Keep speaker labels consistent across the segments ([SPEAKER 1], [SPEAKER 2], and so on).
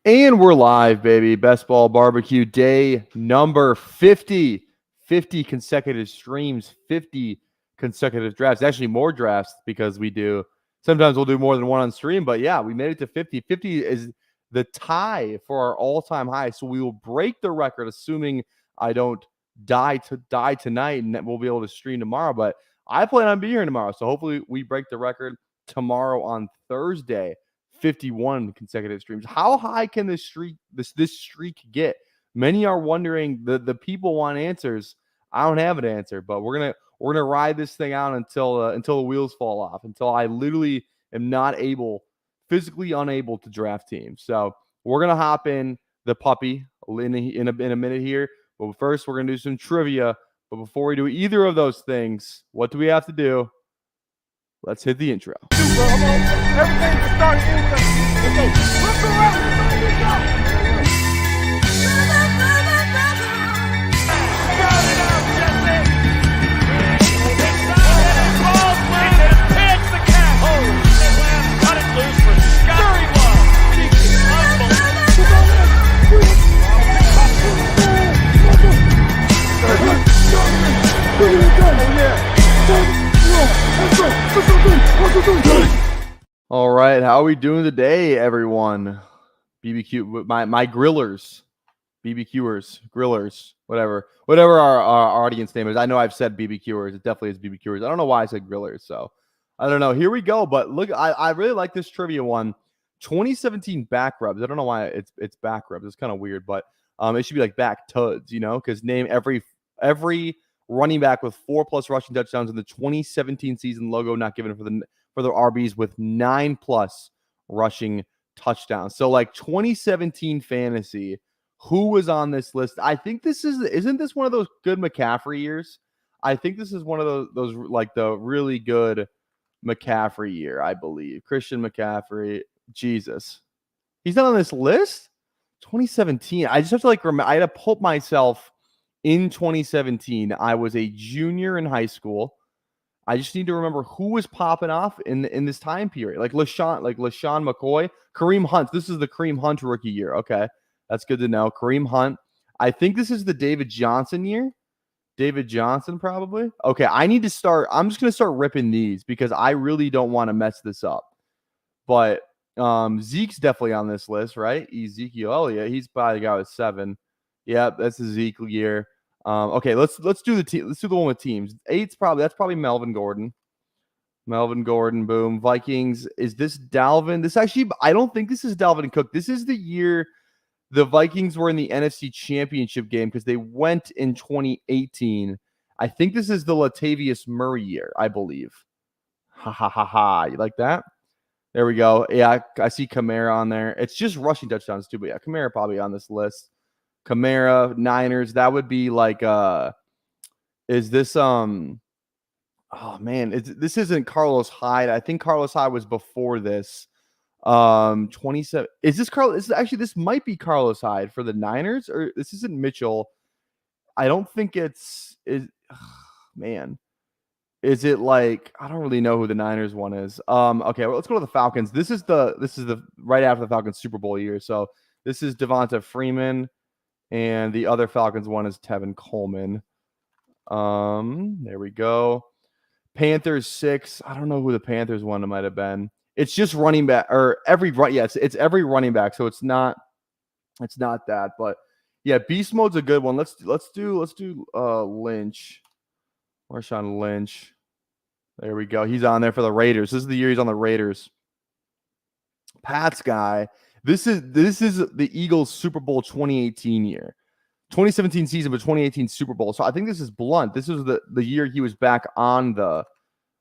[SPEAKER 1] And we're live, baby. Best Ball Barbecue day number 50. 50 consecutive streams, 50 consecutive drafts. Actually, more drafts because sometimes we'll do more than one on stream. But yeah, we made it to 50. 50 is the tie for our all-time high. So we will break the record, assuming I don't die tonight, and we'll be able to stream tomorrow. But I plan on being here tomorrow. So hopefully we break the record tomorrow on Thursday. 51 consecutive streams. How high can this streak get? Many are wondering. The people want answers. I don't have an answer, but we're gonna ride this thing out until the wheels fall off, until I literally am physically unable to draft teams. So we're gonna hop in the puppy in a minute here. But first, we're gonna do some trivia. But before we do either of those things, what do we have to do? Let's hit the intro.
[SPEAKER 2] Everything can start anything. Let's go. Let's go.
[SPEAKER 1] All right, how are we doing today, everyone? BBQ, my grillers, BBQers, grillers, whatever our audience name is. I know I've said BBQers. It definitely is BBQers. I don't know why I said grillers, so I don't know. Here we go. But look, I really like this trivia one. 2017 back rubs. I don't know why it's back rubs. It's kind of weird, but it should be like back tuds, because name every running back with 4+ rushing touchdowns in the 2017 season. Logo not given for the RBs with 9+ rushing touchdowns. So like 2017 fantasy, who was on this list? I think isn't this one of those good McCaffrey years? I think this is one of those like the really good McCaffrey year, I believe. Christian McCaffrey, Jesus. He's not on this list? 2017. I just have to I had to put myself in 2017. I was a junior in high school. I just need to remember who was popping off in this time period. Like LaShawn McCoy, Kareem Hunt. This is the Kareem Hunt rookie year. Okay. That's good to know. Kareem Hunt. I think this is the David Johnson year. David Johnson, probably. Okay. I'm just going to start ripping these because I really don't want to mess this up. But Zeke's definitely on this list, right? Ezekiel Elliott. He's probably the guy with 7. Yeah, that's the Zeke year. Okay, let's do the team. Let's do the one with teams. 8's that's probably Melvin Gordon. Melvin Gordon, boom. Vikings. Is this Dalvin? I don't think this is Dalvin Cook. This is the year the Vikings were in the NFC Championship game because they went in 2018. I think this is the Latavius Murray year, I believe. Ha ha ha ha. You like that? There we go. Yeah, I see Kamara on there. It's just rushing touchdowns too, but yeah, Kamara probably on this list. Kamara, Niners, that would be like is this oh man, this isn't Carlos Hyde. I think Carlos Hyde was before this. 27. Is this this might be Carlos Hyde for the Niners, or this isn't Mitchell. I don't think man. Is it like, I don't really know who the Niners one is. Okay, well, let's go to the Falcons. This is the right after the Falcons Super Bowl year. So this is Devonta Freeman. And the other Falcons one is Tevin Coleman. There we go. Panthers 6. I don't know who the Panthers one might have been. It's just running back or every run. Yeah, it's every running back. So it's not that. But yeah, beast mode's a good one. Let's do Lynch. Marshawn Lynch. There we go. He's on there for the Raiders. This is the year he's on the Raiders. Pat's guy. This is the Eagles Super Bowl 2018 year. 2017 season, but 2018 Super Bowl. So I think this is Blunt. This was the year he was back on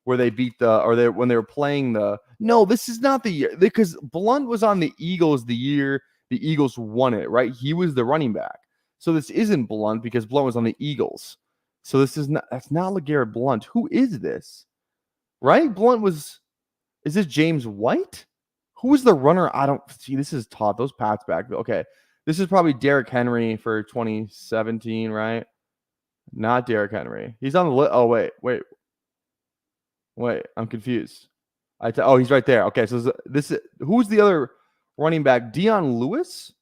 [SPEAKER 1] where they beat when they were playing no, this is not the year because Blunt was on the Eagles the year the Eagles won it, right? He was the running back. So this isn't Blunt because Blunt was on the Eagles. So that's not LeGarrette Blunt. Who is this? Right? Is this James White? Who was the runner? I don't see. This is tough. Those Pats back. Okay. This is probably Derrick Henry for 2017, right? Not Derrick Henry. He's on the list. Oh, wait. I'm confused. He's right there. Okay. So who's the other running back? Dion Lewis?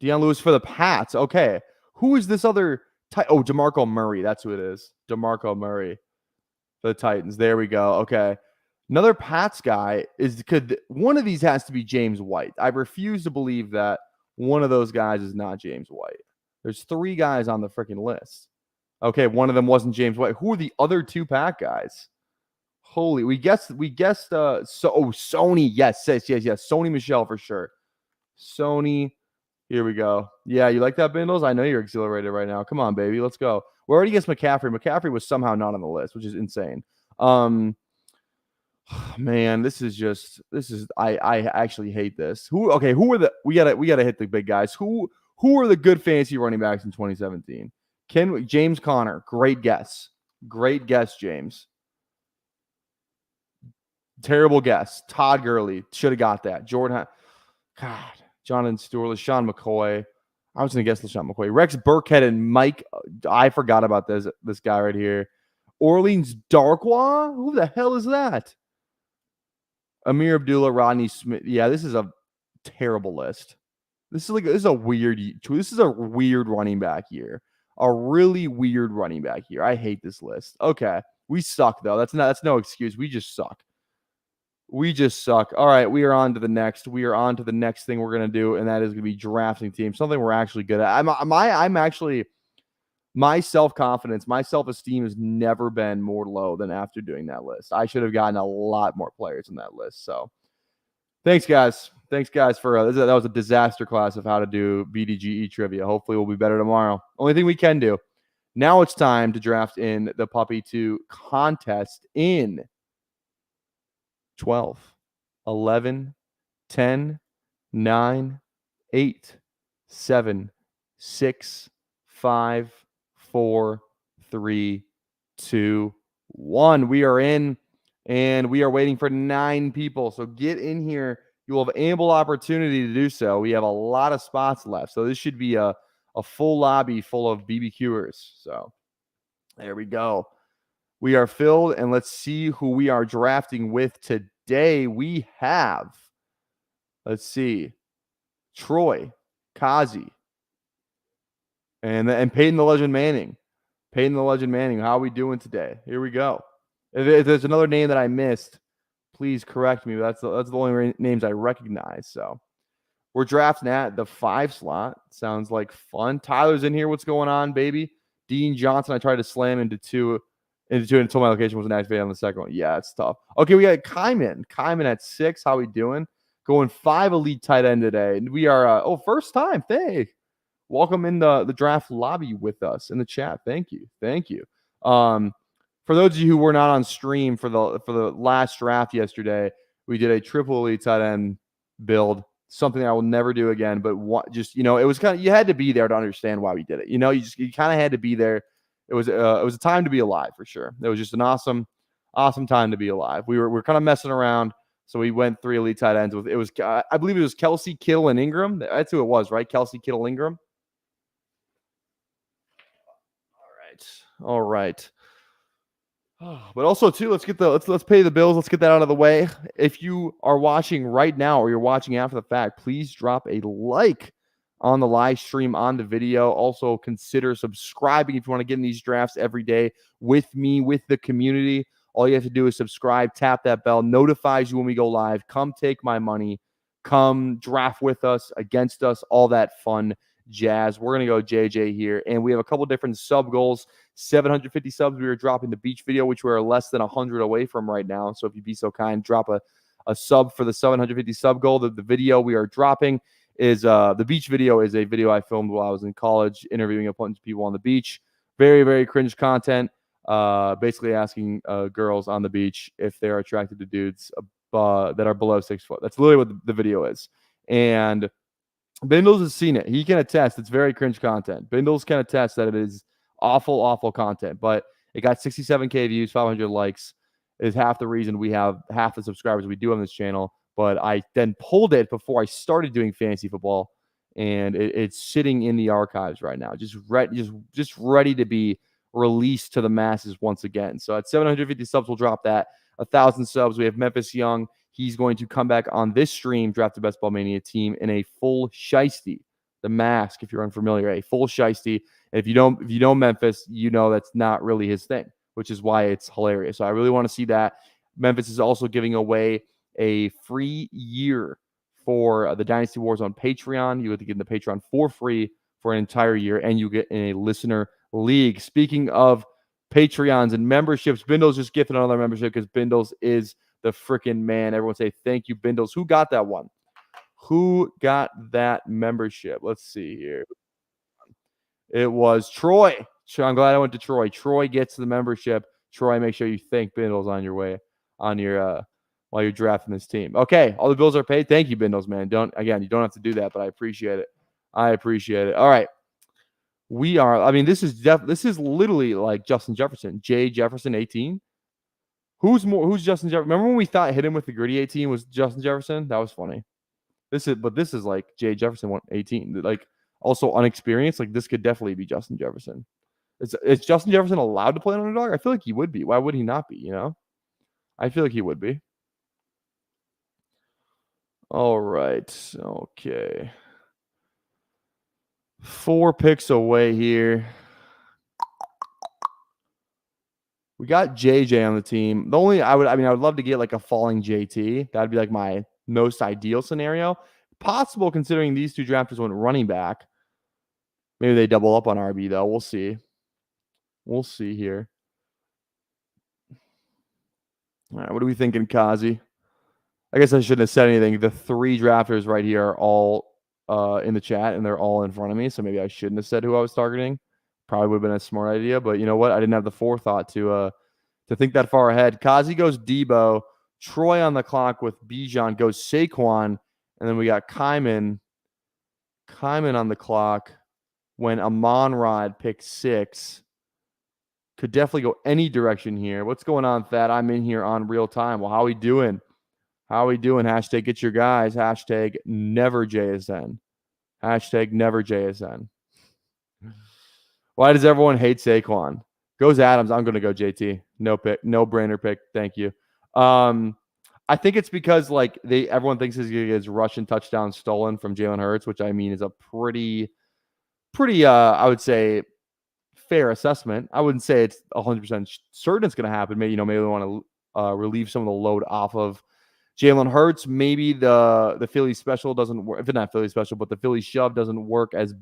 [SPEAKER 1] Deion Lewis for the Pats. Okay. Who is this other? Oh, DeMarco Murray. That's who it is. DeMarco Murray for the Titans. There we go. Okay. Another Pats guy one of these has to be James White. I refuse to believe that one of those guys is not James White. There's 3 guys on the freaking list. Okay, one of them wasn't James White. Who are the other 2 Pat guys? Holy, we guessed Sony. Yes. Sony Michel for sure. Sony. Here we go. Yeah, you like that, Bindles? I know you're exhilarated right now. Come on, baby. Let's go. We already guessed McCaffrey. McCaffrey was somehow not on the list, which is insane. Man, I actually hate this. Who are the we gotta hit the big guys. Who are the good fantasy running backs in 2017? James Conner, great guess. Great guess, James. Terrible guess. Todd Gurley, should have got that. God, Jonathan Stewart, LaShawn McCoy. I was gonna guess LaShawn McCoy. Rex Burkhead and Mike. I forgot about this guy right here. Orleans Darkwa? Who the hell is that? Amir Abdullah, Rodney Smith. Yeah, this is a terrible list. This is a weird running back year. A really weird running back year. I hate this list. Okay. We suck though. That's no excuse. We just suck. All right, we are on to the next. We are on to the next thing we're gonna do, and that is gonna be drafting teams. Something we're actually good at. I'm actually my self-confidence, my self-esteem has never been more low than after doing that list. I should have gotten a lot more players in that list. So thanks, guys. Thanks, guys, for that was a disaster class of how to do BDGE trivia. Hopefully we'll be better tomorrow. Only thing we can do. Now it's time to draft in the Puppy 2 contest in 12, 11, 10, 9, 8, 7, 6, 5, 4, 3, 2, 1. We are in, and we are waiting for 9 people. So get in here. You will have ample opportunity to do so. We have a lot of spots left. So this should be a full lobby full of BBQers. So there we go. We are filled, and let's see who we are drafting with today. We have, let's see, Troy, Kazi, and Peyton the Legend Manning. Peyton the Legend Manning, how are we doing today? Here we go. If there's another name that I missed, please correct me. That's the only names I recognize. So we're drafting at the 5 slot. Sounds like fun. Tyler's in here. What's going on, baby? Dean Johnson, I tried to slam into two until my location wasn't activated on the second one. Yeah, it's tough. Okay, we got Kyman. Kyman at 6. How we doing? Going 5 elite tight end today. And we are first time. Hey. Welcome in the draft lobby with us in the chat. Thank you. For those of you who were not on stream for the last draft yesterday, we did a triple elite tight end build, something I will never do again. But it was kind of, you had to be there to understand why we did it. You kind of had to be there. It was a time to be alive for sure. It was just an awesome time to be alive. We were kind of messing around. So we went 3 elite tight ends I believe it was Kelsey, Kittle, and Ingram. That's who it was, right? Kelsey, Kittle, Ingram. All right. But also too, let's pay the bills. Let's get that out of the way. If you are watching right now or you're watching after the fact, please drop a like on the live stream, on the video. Also consider subscribing if you want to get in these drafts every day with me, with the community. All you have to do is subscribe, tap that bell, notifies you when we go live. Come take my money. Come draft with us, against us, all that fun jazz. We're going to go JJ here, and we have a couple different sub goals. 750 subs. We are dropping the beach video, which we're less than 100 away from right now. So if you'd be so kind, drop a sub for the 750 sub goal. The video we are dropping is the beach video is a video I filmed while I was in college, interviewing a bunch of people on the beach. Very, very cringe content. Basically asking girls on the beach if they're attracted to dudes that are below 6 foot. That's literally what the video is. And Bindles has seen it. He can attest. It's very cringe content. Bindles can attest that it is awful, awful content. But it got 67K views, 500 likes. It is half the reason we have half the subscribers we do on this channel. But I then pulled it before I started doing fantasy football, and it's sitting in the archives right now, just ready to be released to the masses once again. So at 750 subs, we'll drop that. 1,000 subs, we have Memphis Young. He's going to come back on this stream, draft the Best Ball Mania team in a full shiesty The mask, if you're unfamiliar, a full shiesty. If you know Memphis, you know that's not really his thing, which is why it's hilarious. So I really want to see that. Memphis is also giving away a free year for the Dynasty Wars on Patreon. You get to get in the Patreon for free for an entire year, and you get in a listener league. Speaking of Patreons and memberships, Bindles just gifted another membership because Bindles is the freaking man. Everyone say thank you, Bindles. Who got that one? Who got that membership? Let's see here. It was Troy. I'm glad I went to Troy. Troy gets the membership. Troy, make sure you thank Bindles on your way on your while you're drafting this team. Okay, all the bills are paid. Thank you, Bindles, man. You don't have to do that, but I appreciate it. All right. This is literally like Justin Jefferson. Jay Jefferson 18. Who's Justin Jefferson? Remember when we thought hit him with the gritty 18 was Justin Jefferson? That was funny. This is like Jay Jefferson 18. Like also unexperienced. Like this could definitely be Justin Jefferson. Is Justin Jefferson allowed to play on Underdog? I feel like he would be. Why would he not be? You know? I feel like he would be. All right. Okay. 4 picks away here. We got JJ on the team. I would love to get like a falling JT. That'd be like my most ideal scenario. Possible considering these two drafters went running back. Maybe they double up on RB though. We'll see. We'll see here. All right, what are we thinking, Kazi? I guess I shouldn't have said anything. The 3 drafters right here are all in the chat, and they're all in front of me. So maybe I shouldn't have said who I was targeting. Probably would have been a smart idea, but you know what? I didn't have the forethought to think that far ahead. Kazi goes Debo. Troy on the clock with Bijan goes Saquon, and then we got Kyman on the clock when Amon-Ra picks 6. Could definitely go any direction here. What's going on, Thad? I'm in here on real time. Well, how we doing? Hashtag get your guys. Hashtag never JSN. Hashtag never JSN. Why does everyone hate Saquon? Goes Adams. I'm going to go JT. No pick. No brainer pick. Thank you. I think it's because like everyone thinks he's going to get his rushing touchdown stolen from Jalen Hurts, which I mean is a pretty I would say fair assessment. I wouldn't say it's 100% certain it's going to happen. Maybe they want to relieve some of the load off of Jalen Hurts. Maybe the Philly special doesn't work. If it's not Philly special, but the Philly shove doesn't work as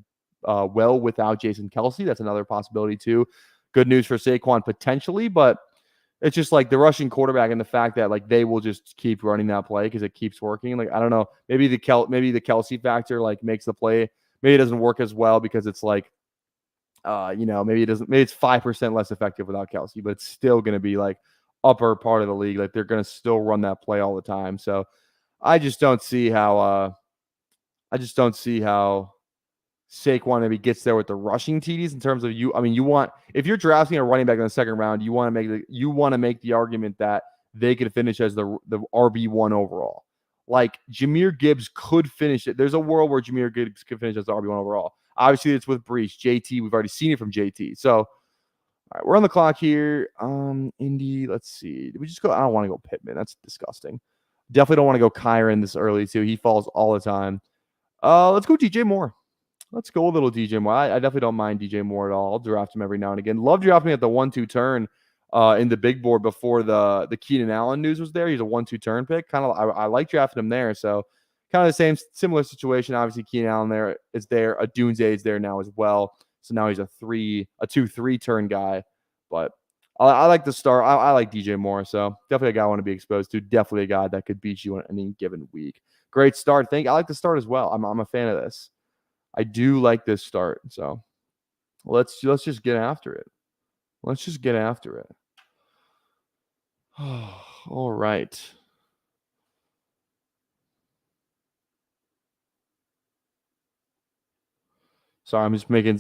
[SPEAKER 1] well without Jason Kelce. That's another possibility too. Good news for Saquon potentially, but it's just like the rushing quarterback and the fact that like they will just keep running that play because it keeps working. Like I don't know, maybe the Kelce factor like makes the play. Maybe it doesn't work as well because it's like, maybe it doesn't. Maybe it's 5% less effective without Kelce, but it's still going to be like upper part of the league. Like they're going to still run that play all the time. So I just don't see how. Saquon maybe gets there with the rushing TDs in terms of you. I mean, if you're drafting a running back in the second round, you want to make the argument that they could finish as the RB1 overall. Like Jahmyr Gibbs could finish it. There's a world where Jahmyr Gibbs could finish as the RB1 overall. Obviously, it's with Brees. JT, we've already seen it from JT. So, all right, we're on the clock here. Indy, let's see. Did we just go? I don't want to go Pittman. That's disgusting. Definitely don't want to go Kyron this early too. He falls all the time. Let's go DJ Moore. Let's go a little DJ Moore. I definitely don't mind DJ Moore at all. I'll draft him every now and again. Love drafting at the 1-2 turn in the big board before the Keenan Allen news was there. He's a 1-2 turn pick. Kind of, I like drafting him there. So kind of the similar situation. Obviously, Keenan Allen is there. Adunze is there now as well. So now he's a 2-3 turn guy. But I like the start. I like DJ Moore. So definitely a guy I want to be exposed to. Definitely a guy that could beat you on any given week. Great start. I like the start as well. I'm a fan of this. I do like this start. So let's just get after it. All right. Sorry, I'm just making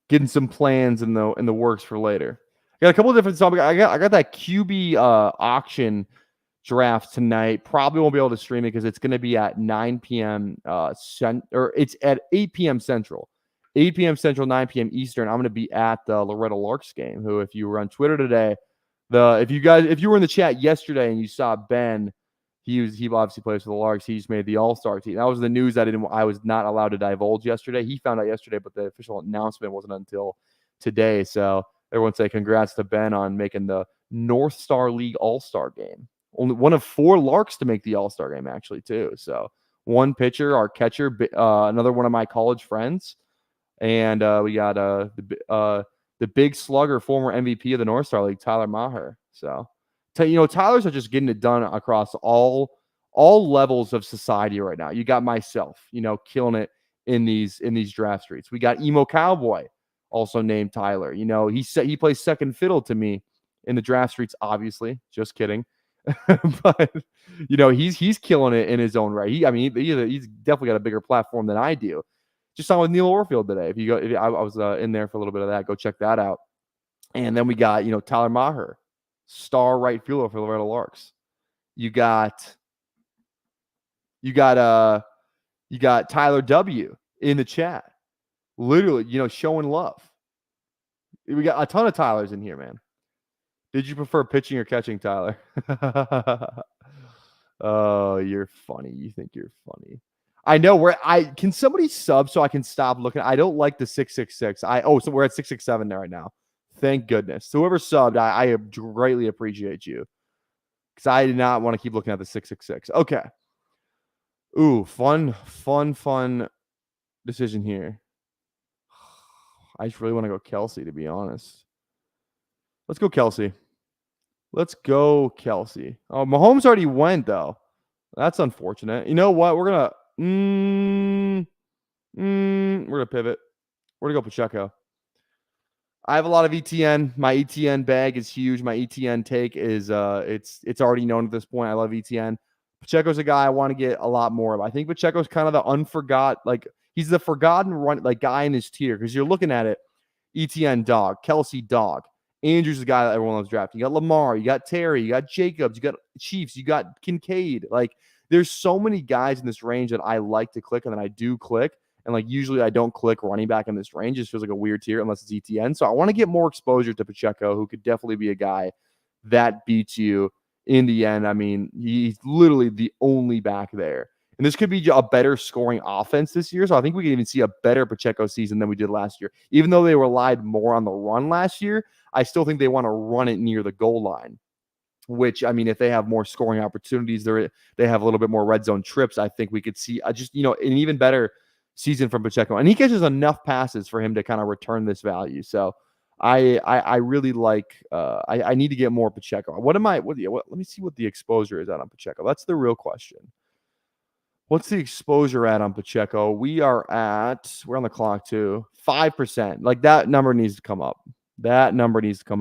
[SPEAKER 1] getting some plans in the works for later. I got a couple of different stuff. I got that QB auction draft tonight. Probably won't be able to stream it because it's going to be at 9 p.m. It's at 8 p.m. Central. 8 p.m. Central, 9 p.m. Eastern. I'm going to be at the Loretta Larks game, who, if you were on Twitter today, if you were in the chat yesterday and you saw Ben, He obviously plays for the Larks. He just made the All-Star team. That was the news I was not allowed to divulge yesterday. He found out yesterday, but the official announcement wasn't until today. So everyone say congrats to Ben on making the North Star League All-Star game. Only one of 4 Larks to make the All-Star game, actually, too. So one pitcher, our catcher, another one of my college friends, and we got the big slugger, former MVP of the North Star League, Tyler Maher. So, Tyler's are just getting it done across all levels of society right now. You got myself, killing it in these draft streets. We got Emo Cowboy, also named Tyler. He plays second fiddle to me in the draft streets. Obviously, just kidding. But he's killing it in his own right. He's definitely got a bigger platform than I do. Just saw with Neil Orfield today. I was in there for a little bit of that. Go check that out. And then we got Tyler Maher, star right fielder for the Red Larks. You got Tyler W in the chat, literally showing love. We got a ton of Tylers in here, man. Did you prefer pitching or catching, Tyler? Oh, you're funny. You think you're funny. I know can somebody sub so I can stop looking? I don't like the 666. So we're at 667 there right now. Thank goodness. So whoever subbed, I greatly appreciate you. Because I did not want to keep looking at the 666. Okay. Ooh, fun decision here. I just really want to go Kelsey, to be honest. Let's go Kelsey. Oh, Mahomes already went, though. That's unfortunate. You know what? We're gonna pivot. We're gonna go Pacheco. I have a lot of ETN. My ETN bag is huge. My ETN take is it's already known at this point. I love ETN. Pacheco's a guy I want to get a lot more of. I think Pacheco's kind of the he's the forgotten guy in his tier, because you're looking at it. ETN dog, Kelsey dog, Andrews is the guy that everyone loves drafting. You got Lamar, you got Terry, you got Jacobs, you got Chiefs, you got Kincaid. There's so many guys in this range that I like to click, and then I do click. And usually I don't click running back in this range. It just feels like a weird tier unless it's ETN. So I want to get more exposure to Pacheco, who could definitely be a guy that beats you in the end. He's literally the only back there. And this could be a better scoring offense this year. So I think we can even see a better Pacheco season than we did last year. Even though they relied more on the run last year, I still think they want to run it near the goal line. Which, if they have more scoring opportunities, they have a little bit more red zone trips. I think we could see an even better season from Pacheco. And he catches enough passes for him to kind of return this value. So I really like I need to get more Pacheco. Let me see what the exposure is at on Pacheco. That's the real question. What's the exposure at on Pacheco? We're on the clock too. 5%. That number needs to come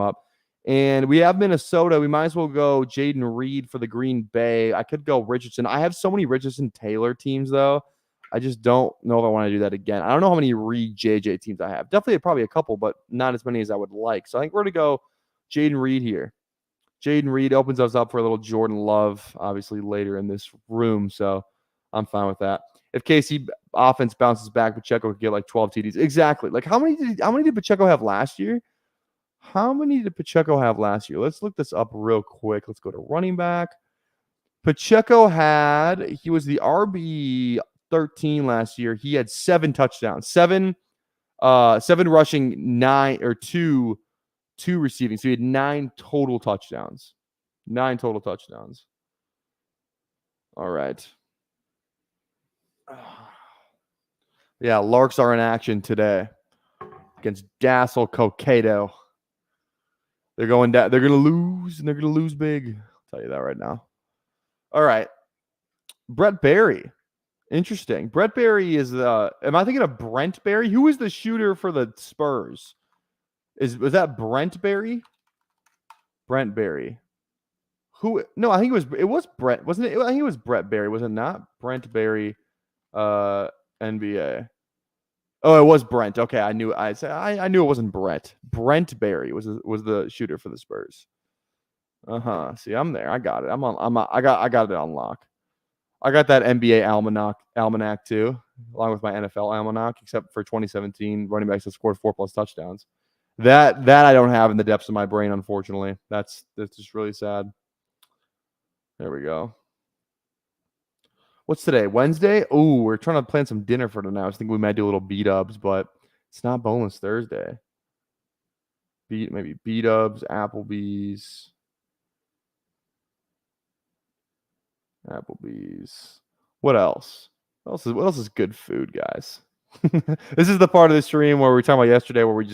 [SPEAKER 1] up. And we have Minnesota. We might as well go Jaden Reed for the Green Bay. I could go Richardson. I have so many Richardson Taylor teams, though. I just don't know if I want to do that again. I don't know how many Reed JJ teams I have. Definitely probably a couple, but not as many as I would like. So I think we're going to go Jaden Reed here. Jaden Reed opens us up for a little Jordan Love, obviously, later in this room. So I'm fine with that. If KC offense bounces back, Pacheco could get 12 TDs. Exactly. How many did Pacheco have last year? Let's look this up real quick. Let's go to running back. Pacheco he was the RB 13 last year. He had 7 touchdowns, 7 rushing, 9 or 2 receiving. So he had 9 total touchdowns. All right. Yeah, Larks are in action today against Dassel Cocato. They're going down. They're going to lose, and they're going to lose big. I'll tell you that right now. All right. Brett Berry. Interesting. Brett Berry is am I thinking of Brent Berry? Who is the shooter for the Spurs? Was that Brent Berry? Brent Berry. Who? No, I think it was Brett, wasn't it? I think it was Brett Berry, was it not? Brent Berry, NBA. Oh, it was Brent. Okay, I knew it wasn't Brett. Brent Berry was the shooter for the Spurs. See, I'm there. I got it. I got it on lock. I got that NBA almanac too, along with my NFL almanac, except for 2017 running backs that scored 4+ touchdowns. That I don't have in the depths of my brain, unfortunately. That's just really sad. There we go. What's today? Wednesday? Oh, we're trying to plan some dinner for tonight. I was thinking we might do a little B-dubs, but it's not boneless Thursday. Maybe B-dubs, Applebee's. What else? What else is good food, guys? This is the part of the stream where we were talking about yesterday where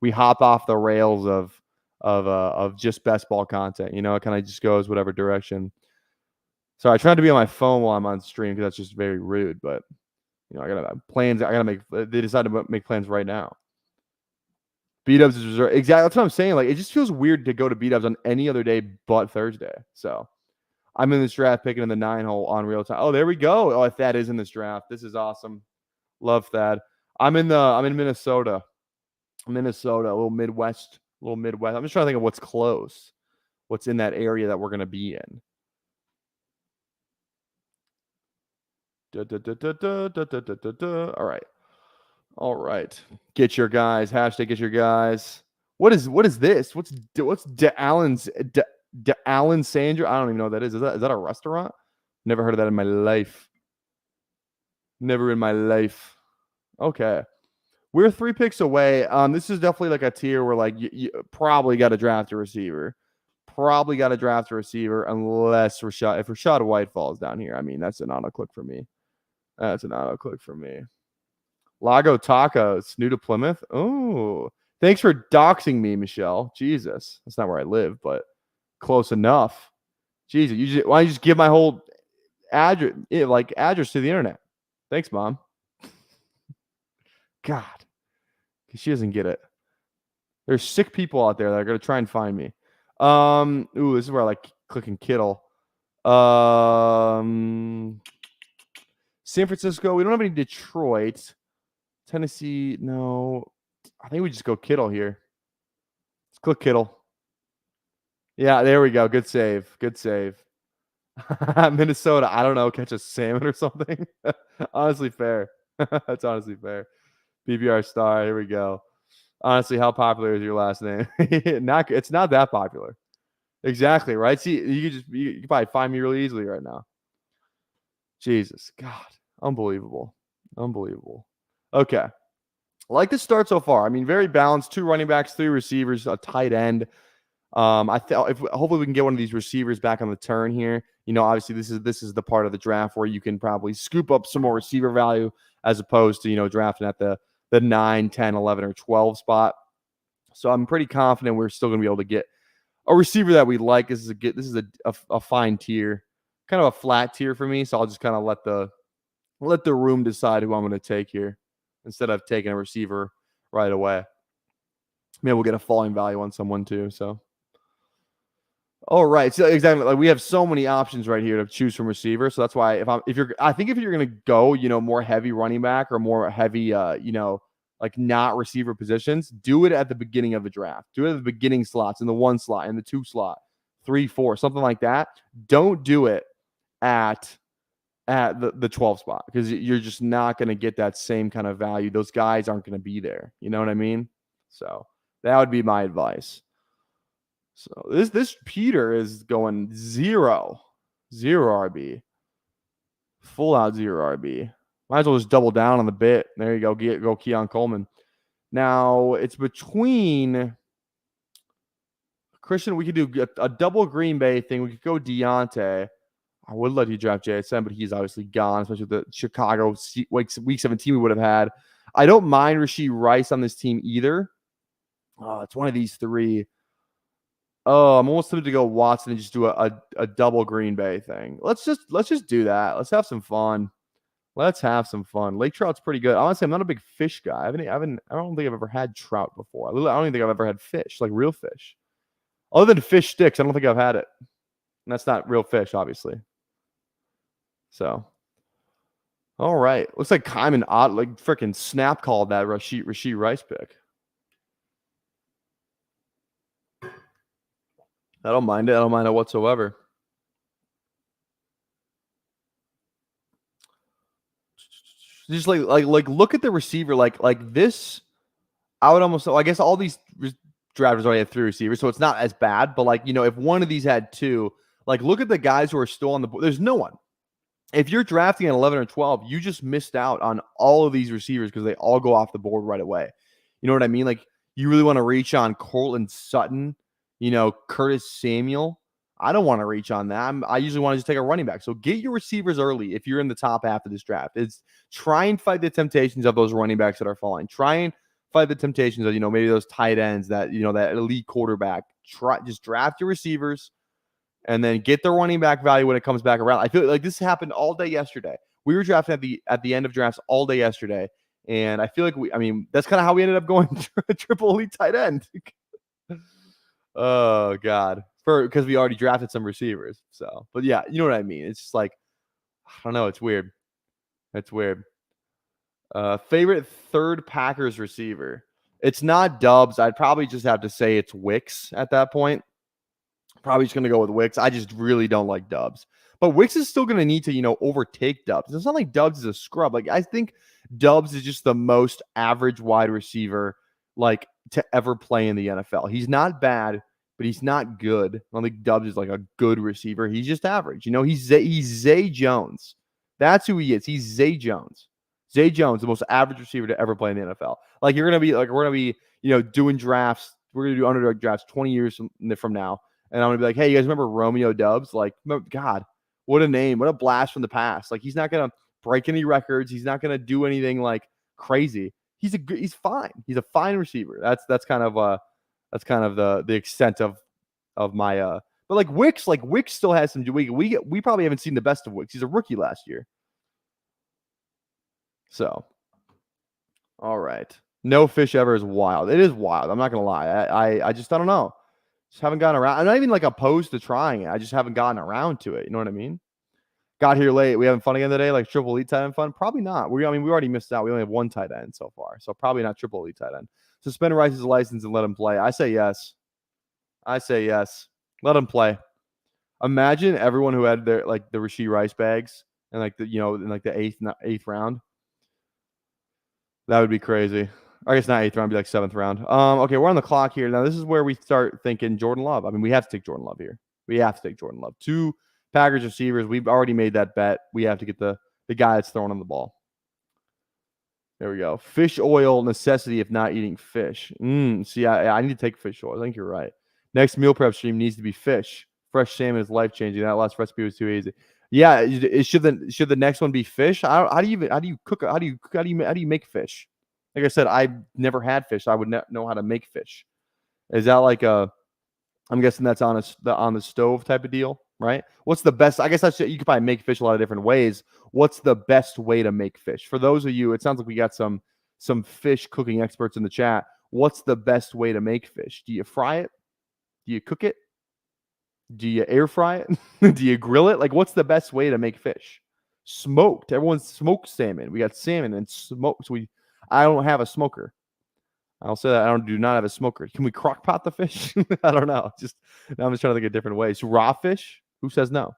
[SPEAKER 1] we hop off the rails of just best ball content. You know, it kind of just goes whatever direction. Sorry, I tried to be on my phone while I'm on stream because that's just very rude. But you know, I gotta have plans. I gotta make. They decided to make plans right now. B-dubs is reserved. Exactly. That's what I'm saying. Like, it just feels weird to go to B-dubs on any other day but Thursday. So I'm in this draft picking in the 9-hole on real time. Oh, there we go. Oh, Thad is in this draft. This is awesome. Love Thad. I'm in Minnesota. A little Midwest. I'm just trying to think of what's close. What's in that area that we're gonna be in. All right. Get your guys. Hashtag get your guys. What is this? What's De Allen Sandra? I don't even know what that is. Is that a restaurant? Never heard of that in my life. Never in my life. Okay. We're 3 picks away. This is definitely like a tier where like you probably got to draft a receiver. Unless if Rashad White falls down here. I mean, that's an auto click for me. Lago Tacos, new to Plymouth. Oh, thanks for doxing me, Michelle. Jesus, that's not where I live, but close enough. Jesus, why don't you just give my whole address to the internet? Thanks, Mom. God, she doesn't get it. There's sick people out there that are gonna try and find me. Ooh, this is where I like clicking Kittle. San Francisco. We don't have any Detroit. Tennessee, no. I think we just go Kittle here. Let's click Kittle. Yeah, there we go. Good save. Minnesota. I don't know. Catch a salmon or something. Honestly fair. That's honestly fair. PPR star. Here we go. Honestly, how popular is your last name? It's not that popular. Exactly, right? See, you can probably find me really easily right now. Jesus. God. Unbelievable. Okay. I like the start so far. I mean, very balanced. 2 running backs, 3 receivers, a tight end. Hopefully we can get one of these receivers back on the turn here. You know, obviously this is the part of the draft where you can probably scoop up some more receiver value as opposed to, you know, drafting at the 9, 10, 11, or 12 spot. So I'm pretty confident we're still going to be able to get a receiver that we like. This is a fine tier, kind of a flat tier for me. So I'll just kind of let the room decide who I'm going to take here instead of taking a receiver right away. Maybe we'll get a falling value on someone too. So, all right. So exactly, like we have so many options right here to choose from receiver. So that's why if you're going to go, you know, more heavy running back or more heavy, you know, like not receiver positions, do it at the beginning of the draft. Do it at the beginning slots, in the 1 slot, in the 2 slot, 3, 4, something like that. Don't do it at the 12 spot because you're just not going to get that same kind of value. Those guys aren't going to be there. You know what I mean? So that would be my advice. So this Peter is going 0 RB, full out 0 RB. Might as well just double down on the bit. There you go. Go Keon Coleman. Now it's between Christian. We could do a double Green Bay thing. We could go Deontay. I would let you draft JSN, but he's obviously gone, especially with the Chicago week 17 we would have had. I don't mind Rashee Rice on this team either. It's one of these 3. Oh, I'm almost tempted to go Watson and just do a double Green Bay thing. Let's just do that. Let's have some fun. Lake Trout's pretty good. Honestly, I'm not a big fish guy. I don't think I've ever had trout before. I don't even think I've ever had fish, like real fish. Other than fish sticks, I don't think I've had it. And that's not real fish, obviously. So, all right. Looks like Kyman like freaking snap called that Rashee Rice pick. I don't mind it. I don't mind it whatsoever. Just like look at the receiver like this. I would almost, I guess all these drafters already have 3 receivers, so it's not as bad. But like, you know, if one of these had 2, like look at the guys who are still on the board. There's no one. if you're drafting at 11 or 12, you just missed out on all of these receivers because they all go off the board right away. You know what I mean? Like, you really want to reach on Cortland Sutton, Curtis Samuel. I don't want to reach on that. I usually want to just take a running back. So get your receivers early if you're in the top half of this draft. It's try and fight the temptations of those running backs that are falling. Try and fight the temptations of, maybe those tight ends that, that elite quarterback. Just draft your receivers and then get the running back value when it comes back around. I feel like this happened all day yesterday. We were drafting at the end of drafts all day yesterday, and I feel like that's kind of how we ended up going triple elite tight end. Oh God, because we already drafted some receivers. So, but yeah, you know what I mean. It's just like, I don't know. It's weird. It's weird. Favorite third Packers receiver. It's not Dubs. I'd probably just have to say it's Wicks at that point. Probably just going to go with Wicks. I just really don't like Dubs. But Wicks is still going to need to, overtake Dubs. It's not like Dubs is a scrub. Like, I think Dubs is just the most average wide receiver, like, to ever play in the NFL. He's not bad, but he's not good. I don't think Dubs is like a good receiver. He's just average. He's Zay Jones. That's who he is. He's Zay Jones. Zay Jones, the most average receiver to ever play in the NFL. Like, we're going to be, doing drafts. We're going to do underdog drafts 20 years from now. And I'm going to be like, hey, you guys remember Romeo Dubs? Like, God, what a name. What a blast from the past. Like, he's not going to break any records. He's not going to do anything, like, crazy. He's fine. He's a fine receiver. That's kind of the extent of my but like Wicks still has some we probably haven't seen the best of Wicks. He's a rookie last year. So, all right. No fish ever is wild. It is wild. I'm not going to lie. I just, I don't know. Just haven't gotten around. I'm not even like opposed to trying it. I just haven't gotten around to it. You know what I mean? Got here late. We having fun again today? Like triple elite tight end fun? Probably not. We already missed out. We only have one tight end so far. So probably not triple elite tight end. Suspend Rice's license and let him play. I say yes. Let him play. Imagine everyone who had their the Rashee Rice bags and in the eighth round. That would be crazy. I guess not eighth round, it'd be like seventh round. Okay, we're on the clock here. Now, this is where we start thinking Jordan Love. I mean, we have to take Jordan Love here. We have to take Jordan Love. 2 Packers receivers. We've already made that bet. We have to get the guy that's throwing on the ball. There we go. Fish oil necessity if not eating fish. See, I need to take fish oil. I think you're right. Next meal prep stream needs to be fish. Fresh salmon is life-changing. That last recipe was too easy. Yeah, should the next one be fish? How do you cook? How do you make fish? Like I said, I've never had fish. So I would know how to make fish. Is that like I'm guessing that's on the stove type of deal, right? What's the best? I guess you could probably make fish a lot of different ways. What's the best way to make fish? For those of you, it sounds like we got some fish cooking experts in the chat. What's the best way to make fish? Do you fry it? Do you cook it? Do you air fry it? Do you grill it? Like, what's the best way to make fish? Smoked. Everyone smoked salmon. We got salmon and smoked. So I don't have a smoker. I'll say that I do not have a smoker. Can we crock pot the fish? I don't know. Now I'm just trying to think of different ways. Raw fish? Who says no?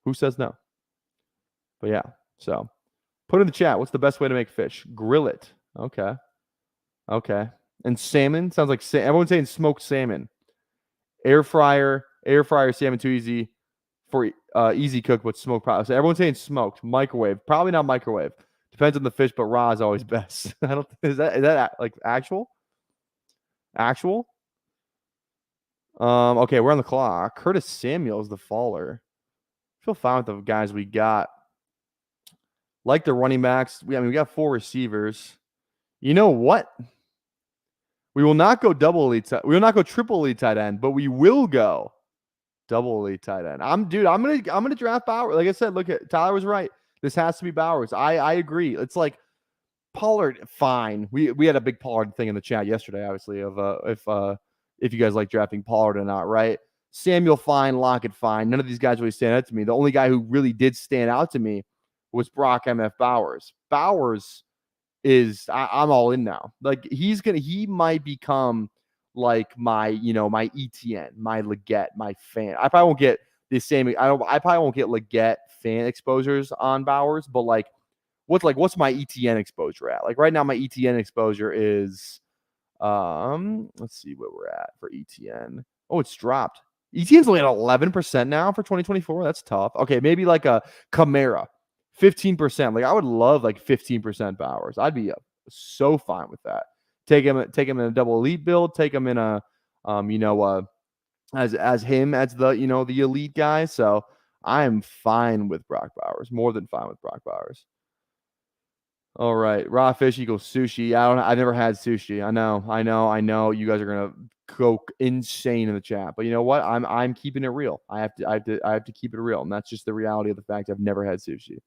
[SPEAKER 1] Who says no? But yeah, so put in the chat. What's the best way to make fish? Grill it. Okay. And salmon? Sounds like everyone's saying smoked salmon. Air fryer salmon too easy for easy cook, but smoked probably. So everyone's saying smoked. Microwave. Probably not microwave. Depends on the fish, but raw is always best. I don't. Is that like actual? Actual? Okay, we're on the clock. Curtis Samuel's the faller. I feel fine with the guys we got. Like the running backs. We got 4 receivers. You know what? We will not go double elite. We will not go triple elite tight end, but we will go double elite tight end. I'm gonna draft Bowers. Like I said, Tyler was right. This has to be Bowers. I agree. It's like Pollard, fine. We had a big Pollard thing in the chat yesterday, obviously, of if you guys like drafting Pollard or not, right? Samuel, fine. Lockett, fine. None of these guys really stand out to me. The only guy who really did stand out to me was Brock MF Bowers. Bowers is I'm all in now. Like he might become like my ETN, my Leggett, my fan. I probably won't get the same. I probably won't get Leggett fan exposures on Bowers, but what's my ETN exposure at? Like right now, my ETN exposure is let's see where we're at for ETN. Oh, it's dropped. ETN's only at 11% now for 2024. That's tough. Okay, maybe like a Camara, 15%. Like I would love like 15% Bowers. I'd be so fine with that. Take him in a double elite build. Take him in a, as him as the the elite guy. So I am fine with Brock Bowers. More than fine with Brock Bowers. All right, raw fish equals sushi. I've never had sushi. I know. You guys are gonna go insane in the chat, but you know what? I'm keeping it real. I have to keep it real, and that's just the reality of the fact I've never had sushi.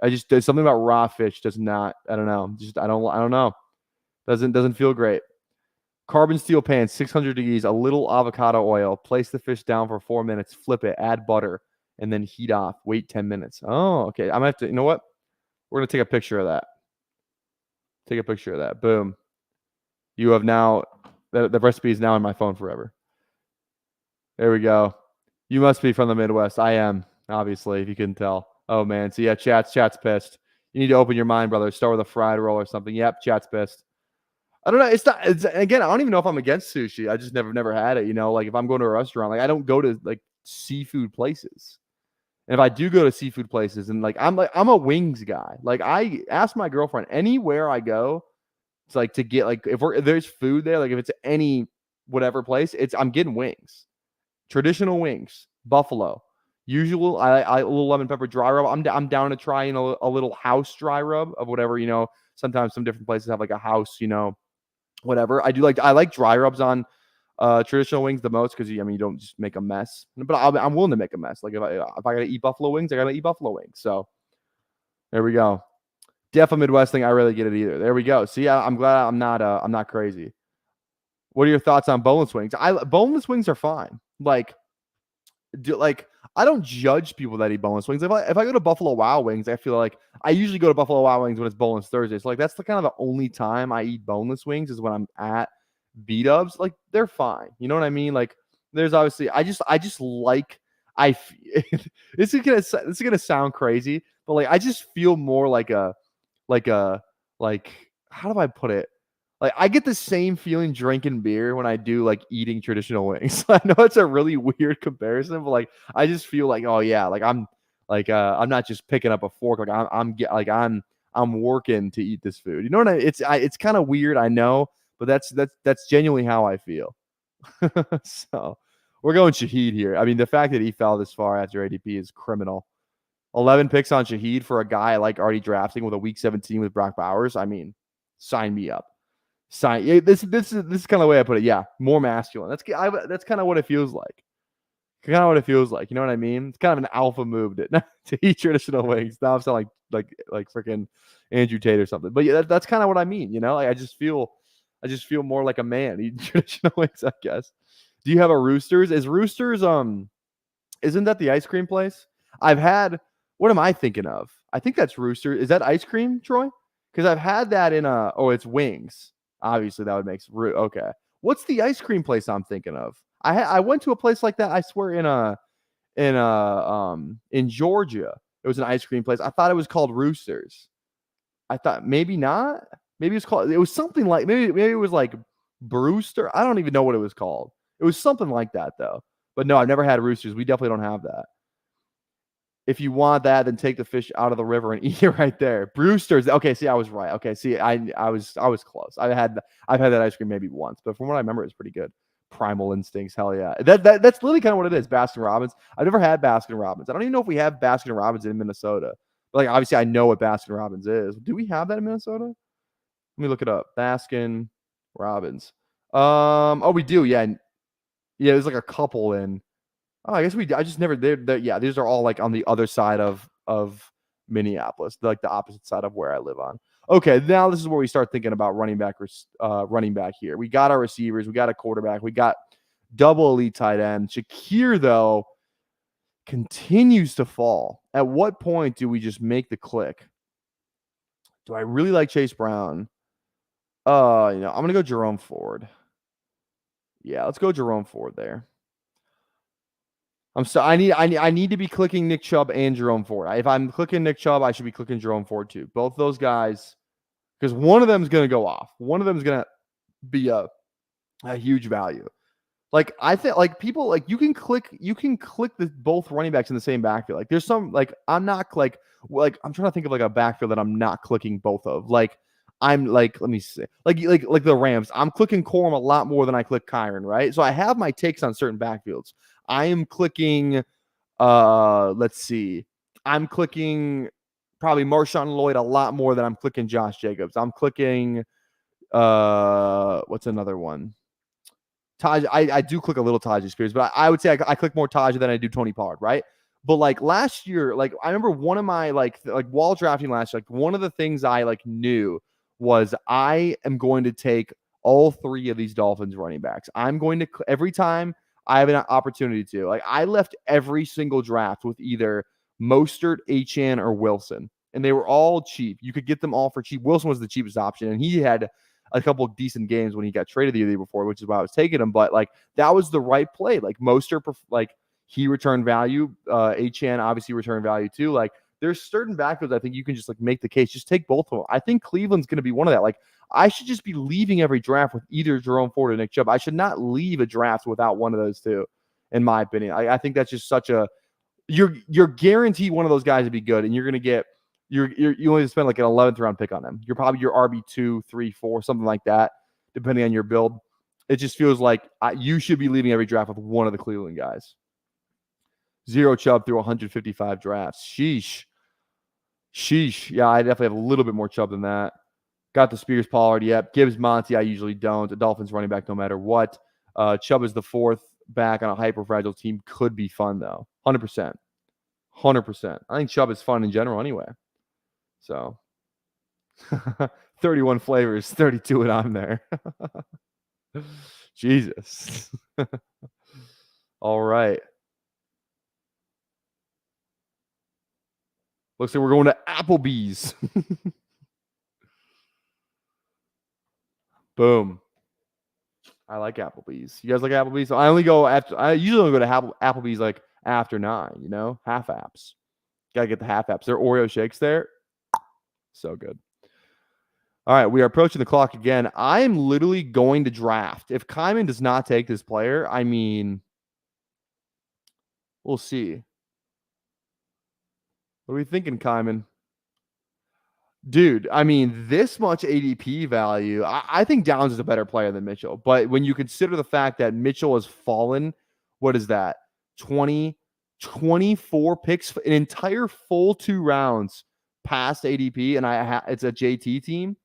[SPEAKER 1] There's something about raw fish does not. I don't know. I don't know. Doesn't feel great. Carbon steel pan, 600 degrees, a little avocado oil. Place the fish down for 4 minutes. Flip it. Add butter, and then heat off. Wait 10 minutes. Oh, okay. I'm gonna have to. You know what? We're gonna take a picture of that. Take a picture of that. Boom. You have now, the recipe is now on my phone forever. There we go. You must be from the Midwest. I am, obviously, if you couldn't tell. Oh, man. So, yeah, chat's pissed. You need to open your mind, brother. Start with a fried roll or something. Yep, chat's pissed. I don't know. Again, I don't even know if I'm against sushi. I just never had it. Like if I'm going to a restaurant, like I don't go to like seafood places. And if I do go to seafood places and I'm a wings guy. Like I ask my girlfriend anywhere I go, it's like to get like if there's food there, like if it's any whatever place, I'm getting wings. Traditional wings, buffalo. Usual, I a little lemon pepper dry rub. I'm down to try a little house dry rub of whatever, sometimes some different places have like a house, whatever. I like dry rubs on traditional wings the most because you don't just make a mess, but I'm willing to make a mess. Like if I gotta eat buffalo wings, I gotta eat buffalo wings. So there we go. Def a Midwest thing, I rarely get it either. There we go. See, I'm glad I'm not crazy. What are your thoughts on boneless wings? Boneless wings are fine. Like I don't judge people that eat boneless wings. If I go to Buffalo Wild Wings, I feel like I usually go to Buffalo Wild Wings when it's Boneless Thursday. So that's the kind of the only time I eat boneless wings is when I'm at B-dubs. Like they're fine. You know what I mean? Like there's obviously I just like this is gonna sound crazy, but like I just feel more like how do I put it? Like I get the same feeling drinking beer when I do like eating traditional wings. I know it's a really weird comparison, but like I just feel like oh yeah, like I'm not just picking up a fork. Like I'm working to eat this food. You know what it's kind of weird, I know, but that's genuinely how I feel. So we're going Shaheed here. I mean, the fact that he fell this far after ADP is criminal. 11 picks on Shaheed for a guy I like already drafting with a week 17 with Brock Bowers. I mean, sign me up. This is kind of the way I put it. Yeah, more masculine. That's kind of what it feels like. You know what I mean? It's kind of an alpha move to eat traditional wings. Now I'm sounding like freaking Andrew Tate or something. But yeah, that's kind of what I mean. Like I just feel more like a man eating traditional wings, I guess. Do you have a Roosters? Is Roosters isn't that the ice cream place? I've had. What am I thinking of? I think that's Rooster. Is that ice cream, Troy? Because I've had that in it's wings. Obviously, that would make okay. What's the ice cream place I'm thinking of? I went to a place like that. I swear in Georgia, it was an ice cream place. I thought it was called Roosters. I thought maybe not. Maybe it was something like maybe it was like Brewster. I don't even know what it was called. It was something like that though. But no, I've never had Roosters. We definitely don't have that. If you want that, then take the fish out of the river and eat it right there. Brewster's. Okay, see, I was right. Okay, see, I was close. I've had that ice cream maybe once, but from what I remember, it was pretty good. Primal Instincts, hell yeah. That's literally kind of what it is. Baskin Robbins. I've never had Baskin Robbins. I don't even know if we have Baskin Robbins in Minnesota. But like obviously, I know what Baskin Robbins is. Do we have that in Minnesota? Let me look it up. Baskin Robbins. Oh, we do. Yeah, yeah. There's like a couple in. Oh, I guess I just never did. Yeah, these are all like on the other side of Minneapolis, like the opposite side of where I live on. Okay, now this is where we start thinking about running back here. We got our receivers, we got a quarterback, we got double elite tight end. Shakir though continues to fall. At what point do we just make the click? Do I really like Chase Brown? I'm gonna go Jerome Ford. Yeah, let's go Jerome Ford there. I need to be clicking Nick Chubb and Jerome Ford. If I'm clicking Nick Chubb, I should be clicking Jerome Ford too. Both those guys, because one of them is going to go off. One of them is going to be a huge value. Like I think like people like you can click the both running backs in the same backfield. Like there's some like I'm not like I'm trying to think of like a backfield that I'm not clicking both of. Like I'm like let me see like the Rams. I'm clicking Corum a lot more than I click Kyron, right? So I have my takes on certain backfields. I am clicking let's see. I'm clicking probably Marshawn Lloyd a lot more than I'm clicking Josh Jacobs. I'm clicking what's another one? I do click a little Tajay Spears, but I would say I click more Tajay than I do Tony Pollard, right? But like last year, like I remember one of my like while drafting last year, like one of the things I like knew was I am going to take all three of these Dolphins running backs. I'm going to every time I have an opportunity to. Like I left every single draft with either Mostert, Achane, or Wilson, and they were all cheap. You could get them all for cheap. Wilson was the cheapest option, and he had a couple of decent games when he got traded the year before, which is why I was taking him. But like that was the right play. Like Mostert, like he returned value. Achane obviously returned value too. Like there's certain backfields I think you can just like make the case. Just take both of them. I think Cleveland's going to be one of that. Like I should just be leaving every draft with either Jerome Ford or Nick Chubb. I should not leave a draft without one of those two, in my opinion. I think that's just such a you're guaranteed one of those guys to be good, and you're going to get you only spend like an 11th round pick on them. You're probably your RB2, 3, 4, something like that, depending on your build. It just feels like you should be leaving every draft with one of the Cleveland guys. 0 Chubb through 155 drafts. Sheesh. Yeah, I definitely have a little bit more Chubb than that. Got the Spears Pollard. Yep. Gibbs Monty, I usually don't. The Dolphins running back no matter what. Chubb is the 4th back on a hyper fragile team. Could be fun though. 100%. 100%. I think Chubb is fun in general anyway. So 31 flavors, 32 and I'm there. Jesus. All right. Looks like we're going to Applebee's. Boom. I like Applebee's. You guys like Applebee's? I usually only go to Applebee's like after 9, you know, half apps. Gotta get the half apps. Their Oreo shakes there. So good. All right, we are approaching the clock again. I am literally going to draft. If Kyman does not take this player, I mean, we'll see. What are we thinking, Kyman? Dude, I mean, this much ADP value, I think Downs is a better player than Mitchell. But when you consider the fact that Mitchell has fallen, what is that? 24 picks, an entire full 2 rounds past ADP, and it's a JT team.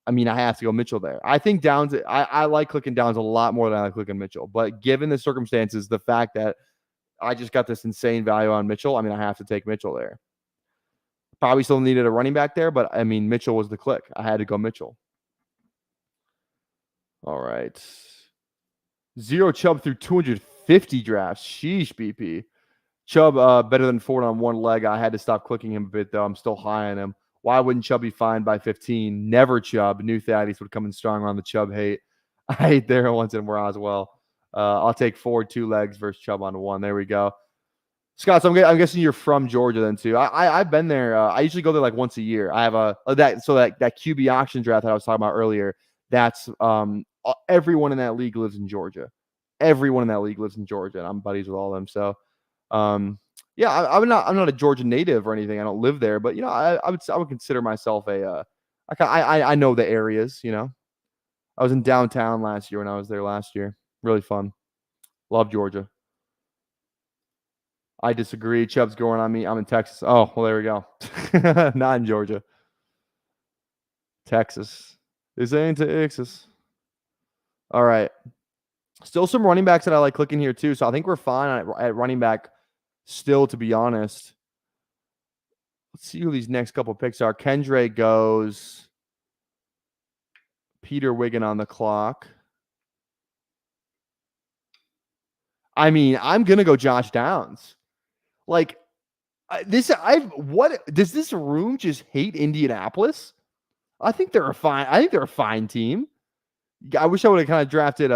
[SPEAKER 1] I mean, I have to go Mitchell there. I think Downs, I like clicking Downs a lot more than I like clicking Mitchell. But given the circumstances, the fact that I just got this insane value on Mitchell, I mean, I have to take Mitchell there. Probably still needed a running back there, but I mean, Mitchell was the click. I had to go Mitchell. All right. 0 Chubb through 250 drafts. Sheesh, BP. Chubb better than Ford on one leg. I had to stop clicking him a bit, though. I'm still high on him. Why wouldn't Chubb be fine by 15? Never Chubb. Knew Thaddeus would come in strong on the Chubb hate. I hate there once and where as well. I'll take Ford 2 legs versus Chubb on 1. There we go. Scott, so I'm guessing you're from Georgia then too. I've been there. I usually go there like once a year. I have that QB auction draft that I was talking about earlier. That's everyone in that league lives in Georgia. Everyone in that league lives in Georgia, and I'm buddies with all of them. So, yeah, I'm not a Georgia native or anything. I don't live there, but you know, I would consider myself I know the areas. You know, I was in downtown last year when I was there last year. Really fun. Love Georgia. I disagree. Chubb's going on me. I'm in Texas. Oh, well, there we go. Not in Georgia. Texas. This ain't Texas. All right. Still some running backs that I like clicking here too. So I think we're fine at running back still, to be honest. Let's see who these next couple picks are. Kendre goes. Peter Wiggin on the clock. I mean, I'm going to go Josh Downs. Like does this room just hate Indianapolis? I think they're a fine team. I wish I would have kind of drafted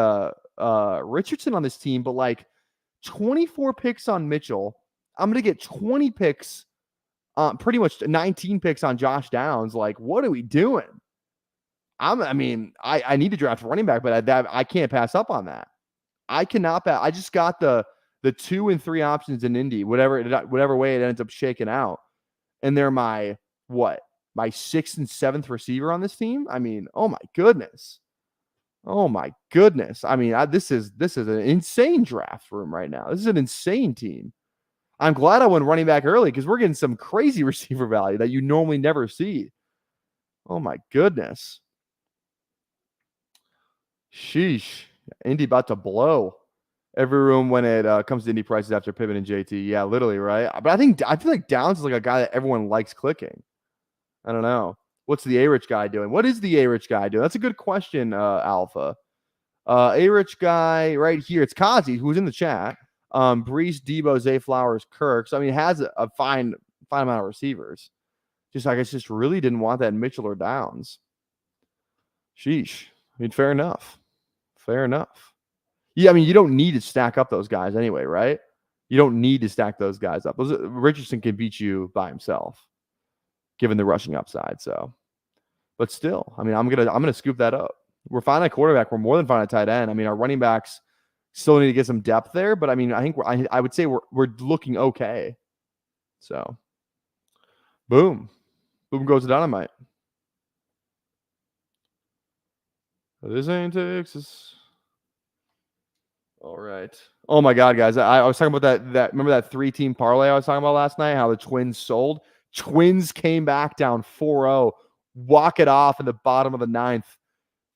[SPEAKER 1] Richardson on this team, but like 24 picks on Mitchell. I'm gonna get 20 picks, pretty much 19 picks on Josh Downs. Like, what are we doing? I need to draft a running back, but I can't pass up on that. I cannot bet. I just got the 2 and 3 options in Indy, whatever way it ends up shaking out. And they're my 6th and 7th receiver on this team. I mean, oh my goodness. Oh my goodness. I mean, this is an insane draft room right now. This is an insane team. I'm glad I went running back early because we're getting some crazy receiver value that you normally never see. Oh my goodness. Sheesh. Indy about to blow every room when it comes to Indy prices after Pittman and JT. Yeah, literally, right? But I feel like Downs is like a guy that everyone likes clicking. I don't know. What's the A-Rich guy doing? What is the A-Rich guy doing? That's a good question, Alpha. A-Rich guy right here. It's Kazi, who's in the chat. Brees, Debo, Zay Flowers, Kirk. So, I mean, has a fine amount of receivers. Just, I guess, just really didn't want that Mitchell or Downs. Sheesh. I mean, fair enough. Fair enough. Yeah, I mean, you don't need to stack up those guys anyway, right? You don't need to stack those guys up. Richardson can beat you by himself, given the rushing upside. So, but still, I mean, I'm gonna scoop that up. We're fine at quarterback. We're more than fine at tight end. I mean, our running backs still need to get some depth there, but I mean, I think I would say we're looking okay. So, boom goes the dynamite. This ain't Texas. All right. Oh my God, guys! I was talking about that. Remember that 3-team parlay I was talking about last night? How the Twins sold. Twins came back down 4-0. Walk it off in the bottom of the 9th.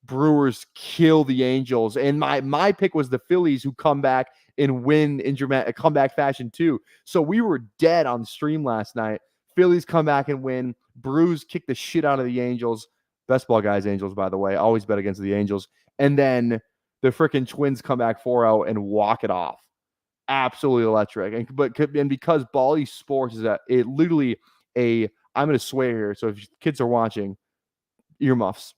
[SPEAKER 1] Brewers kill the Angels, and my pick was the Phillies, who come back and win in dramatic comeback fashion too. So we were dead on stream last night. Phillies come back and win. Brews kick the shit out of the Angels. Best ball guys, Angels, by the way. Always bet against the Angels. And then the freaking Twins come back 4-0 and walk it off. Absolutely electric. And because Bally Sports is literally I'm going to swear here. So if kids are watching, earmuffs.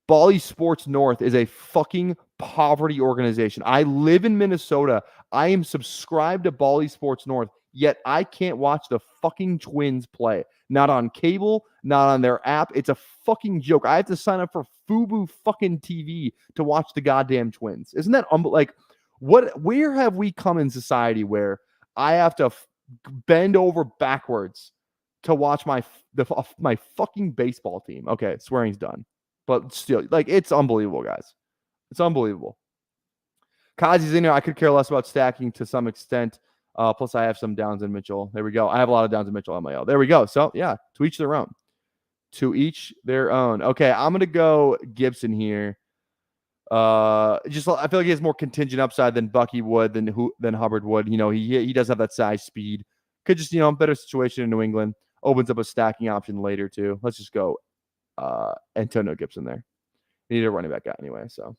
[SPEAKER 1] Bally Sports North is a fucking poverty organization. I live in Minnesota. I am subscribed to Bally Sports North, yet I can't watch the fucking Twins play. Not on cable, not on their app. It's a fucking joke. I have to sign up for Fubo fucking TV to watch the goddamn Twins. Isn't that where have we come in society where I have to bend over backwards to watch my fucking baseball team? Okay, swearing's done. But still, like, it's unbelievable, guys. It's unbelievable. Kazi's in here. I could care less about stacking to some extent. Plus, I have some Downs and Mitchell. There we go. I have a lot of Downs and Mitchell on my L. There we go. So, yeah, to each their own. To each their own. Okay, I'm going to go Gibson here. I feel like he has more contingent upside than Bucky would, than Hubbard would. You know, he does have that size, speed. Could just, better situation in New England. Opens up a stacking option later, too. Let's just go Antonio Gibson there. You need a running back guy anyway. So,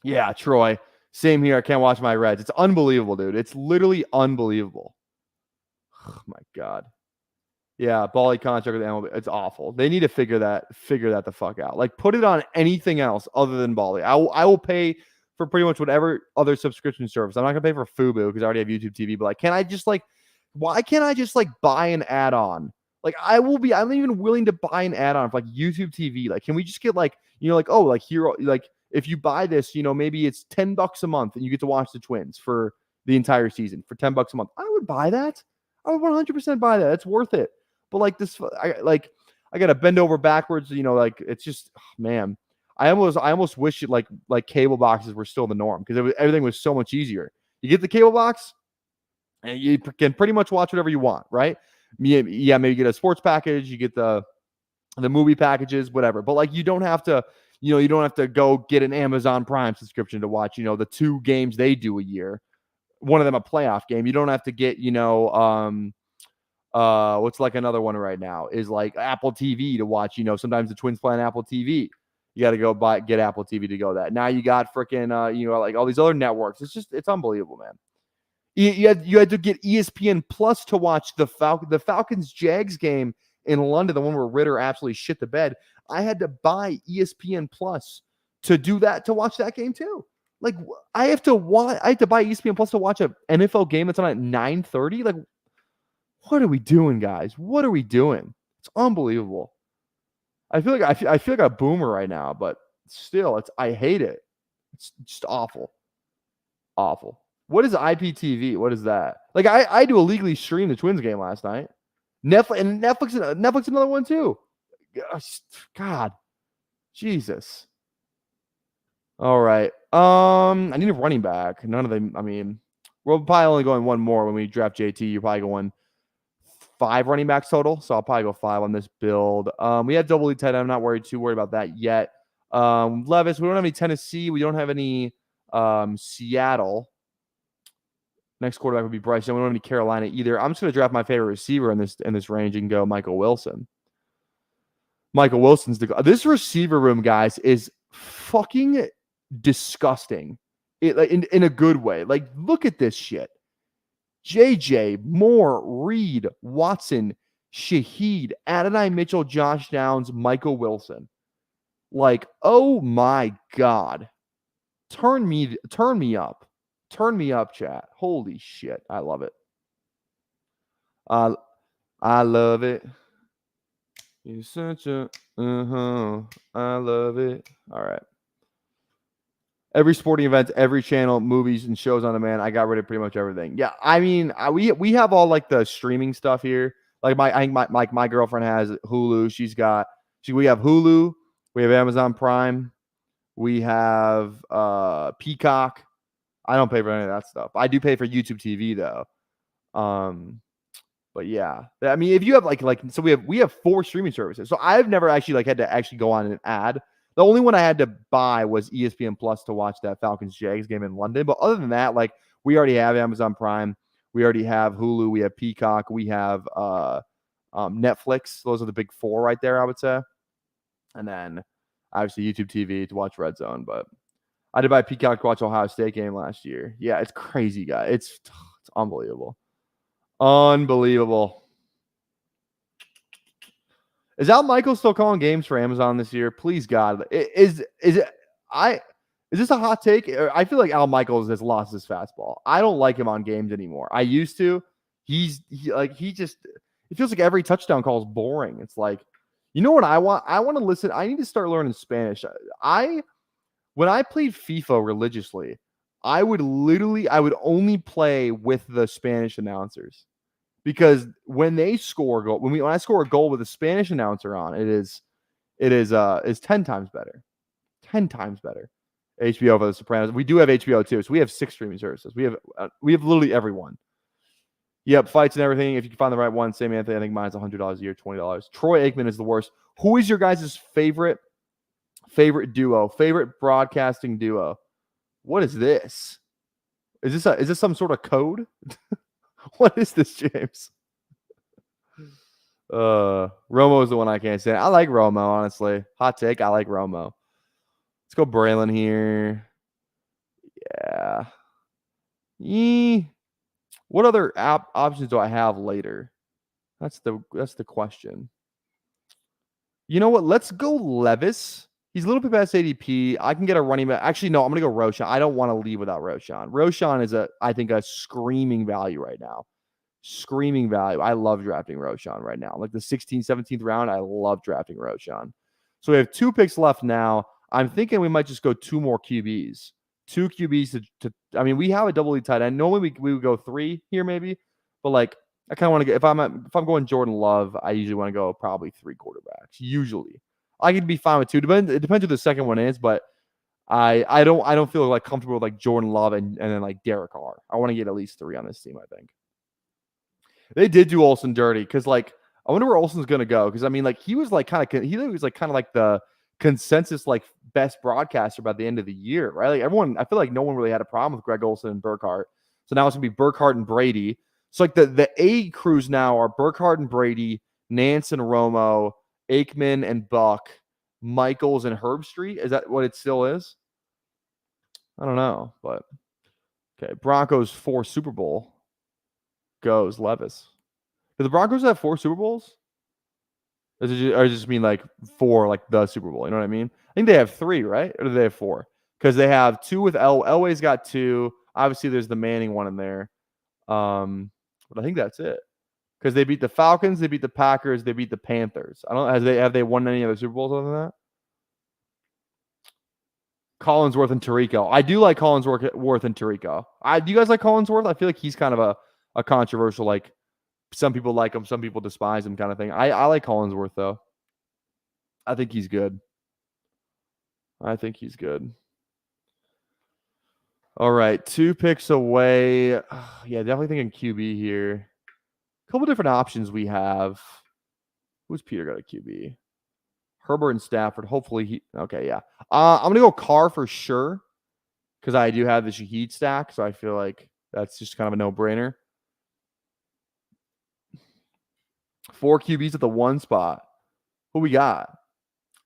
[SPEAKER 1] yeah, Troy. Same here. I can't watch my Reds. It's unbelievable, dude. It's literally unbelievable. Oh, my God. Yeah, Bally contract with MLB. It's awful. They need to figure that the fuck out. Like, put it on anything else other than Bally. I will pay for pretty much whatever other subscription service. I'm not gonna pay for Fubo because I already have YouTube TV. But why can't I just buy an add-on? Like, I'm even willing to buy an add-on for YouTube TV. Like, can we just get if you buy this, maybe it's $10 a month and you get to watch the Twins for the entire season for $10 a month. I would buy that. I would 100% buy that. It's worth it. But I got to bend over backwards. It's just, man, I almost wish it like cable boxes were still the norm because everything was so much easier. You get the cable box and you can pretty much watch whatever you want, right? Yeah, maybe get a sports package, you get the movie packages, whatever. But you don't have to, you don't have to go get an Amazon Prime subscription to watch, the 2 games they do a year. One of them a playoff game. You don't have to get, what's another one right now is Apple TV to watch. Sometimes the Twins play on Apple TV. You got to go get Apple TV to go that. Now you got freaking, all these other networks. It's unbelievable, man. You had to get ESPN Plus to watch the Falcons Jags game in London, the one where Ritter absolutely shit the bed. I had to buy ESPN Plus to do that, to watch that game too. I have to buy ESPN Plus to watch an NFL game that's on at 9:30. What are we doing, guys? What are we doing? It's unbelievable. I feel like a boomer right now, but still, I hate it. It's just awful. Awful. What is IPTV? What is that? Like I do illegally stream the Twins game last night. Netflix another one too. God. Jesus. All right. I need a running back. None of them. I mean, we're probably only going one more when we draft JT. You're probably going 5 running backs total. So I'll probably go 5 on this build. We have double league tight end. I'm not too worried about that yet. Levis, we don't have any Tennessee. We don't have any Seattle. Next quarterback would be Bryce. And we don't have any Carolina either. I'm just going to draft my favorite receiver in this range and go Michael Wilson. Michael Wilson's this receiver room, guys, is fucking disgusting. In a good way. Like, look at this shit. JJ, Moore, Reed, Watson, Shaheed, Adonai Mitchell, Josh Downs, Michael Wilson. Like, oh my God. Turn me up. Turn me up, chat. Holy shit. I love it. I love it. You're such a I love it. All right. Every sporting event, every channel, movies and shows on demand. I got rid of pretty much everything. Yeah, I mean, we have all like the streaming stuff here. Like my girlfriend has Hulu. We have Hulu. We have Amazon Prime. We have Peacock. I don't pay for any of that stuff. I do pay for YouTube TV though. But yeah, I mean, if you have so we have 4 streaming services. So I've never actually had to go on an ad. The only one I had to buy was ESPN Plus to watch that Falcons-Jags game in London. But other than that, we already have Amazon Prime. We already have Hulu. We have Peacock. We have Netflix. Those are the big 4 right there, I would say. And then, obviously, YouTube TV to watch Red Zone. But I did buy Peacock to watch Ohio State game last year. Yeah, it's crazy, guys. It's unbelievable. Unbelievable. Is Al Michaels still calling games for Amazon this year? Please, God. Is this a hot take? I feel like Al Michaels has lost his fastball. I don't like him on games anymore. I used to. It feels like every touchdown call is boring. It's like, you know what I want? I want to listen. I need to start learning Spanish. When I played FIFA religiously, I would only play with the Spanish announcers. Because when they score a goal, when I score a goal with a Spanish announcer on, it is 10 times better. 10 times better. HBO for The Sopranos. We do have HBO too, so we have 6 streaming services. We have literally everyone. Yep, fights and everything. If you can find the right one, same Anthony. I think mine's $100 a year, $20. Troy Aikman is the worst. Who is your guys' favorite duo? Favorite broadcasting duo? What is this? Is this some sort of code? What is this, James? Romo is the one I can't stand. I like Romo, honestly. Hot take. I like Romo. Let's go Braylon here. Yeah. What other options do I have later? That's the question. You know what? Let's go Levis. He's a little bit past ADP. I can get a running back. Actually, no, I'm going to go Roshan. I don't want to leave without Roshan. Roshan is I think a screaming value right now. Screaming value. I love drafting Roshan right now. Like the 16th, 17th round, I love drafting Roshan. So we have 2 picks left now. I'm thinking we might just go 2 more QBs. 2 QBs I mean, we have a double league tight end. Normally we would go 3 here maybe. But I kind of want to get if I'm going Jordan Love, I usually want to go probably 3 quarterbacks. Usually. I could be fine with 2. It depends who the second one is, but I don't feel comfortable with Jordan Love and then Derek Carr. I want to get at least 3 on this team, I think. They did do Olsen dirty because I wonder where Olsen's gonna go because I mean he was kind of the consensus best broadcaster by the end of the year, right? Everyone, I feel like no one really had a problem with Greg Olsen and Burkhardt. So now it's gonna be Burkhardt and Brady. So the A crews now are Burkhardt and Brady, Nance and Romo, Aikman and Buck, Michaels and Herbstreit. Is that what it still is? I don't know, but okay. Broncos 4 Super Bowl. Goes Levis. Do the Broncos have 4 Super Bowls? Or does it just mean 4 the Super Bowl? You know what I mean? I think they have 3, right? Or do they have 4? Because they have 2 with Elway's got 2. Obviously, there's the Manning one in there. But I think that's it. Because they beat the Falcons, they beat the Packers, they beat the Panthers. I don't know. Have they won any other Super Bowls other than that? Collinsworth and Tirico. I do like Collinsworth and Tirico. Do you guys like Collinsworth? I feel like he's kind of a controversial, like some people like him, some people despise him kind of thing. I like Collinsworth though. I think he's good. All right, 2 picks away. Yeah, definitely thinking QB here. A couple different options we have. Who's Peter got a QB? Herbert and Stafford. Hopefully okay, yeah. I'm going to go Carr for sure because I do have the Shaheed stack, so I feel like that's just kind of a no-brainer. 4 QBs at the 1 spot. Who we got?